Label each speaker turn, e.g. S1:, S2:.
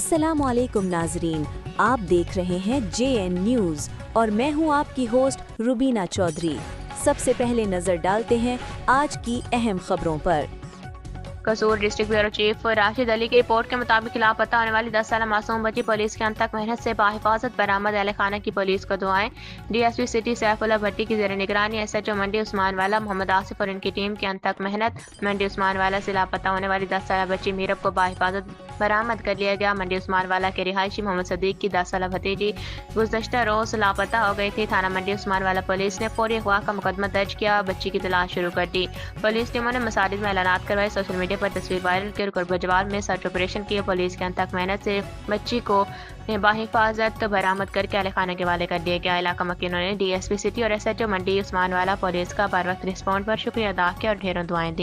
S1: अस्सलामुअलैकुम नाजरीन, आप देख रहे हैं JN न्यूज़ और मैं हूं आपकी होस्ट रुबीना चौधरी। सबसे पहले नजर डालते हैं आज की अहम खबरों पर।
S2: कसूर district bureau chief Rashid Ali की रिपोर्ट के मुताबिक लापता होने वाली 10 साल मासूम बच्ची पुलिस के अंतक मेहनत से बाहिफाजत बरामद। अहल खाना की पुलिस को दुआएं। DSP सिटी सैफुल्लाह भट्टी की जेर निगरानी SHO मंडी उस्मान वाला मोहम्मद आसिफ और इनकी टीम के अंतक मेहनत। मंडी उस्मान वाला से लापता होने वाली 10 साल बच्ची मीरब को बाहिफाजत बरामद कर लिया गया। मंडी उस्मान वाला के रिहायशी मोहम्मद सदीक की 10 साल भतीजी गुज़श्ता रोज लापता हो गई थी। थाना मंडी उस्मान वाला पुलिस ने फौरी अगवा का मुकदमा दर्ज किया, बच्ची की तलाश शुरू कर दी। पुलिस टीमों ने मसाजिद में ऐलानात करवाए, सोशल मीडिया पर तस्वीर वायरल कर गुरबजवाल में सर्च ऑपरेशन किए। पुलिस के अंतक मेहनत से बच्ची को बाहिफाजत बरामद करके अहल खाना के हवाले कर दिया गया। इलाका मकीनों ने DSP सिटी और SHO मंडी उस्मान वाला पुलिस का बर वक्त रिस्पॉन्ड पर शुक्रिया अदा किया और ढेरों दुआएं दी।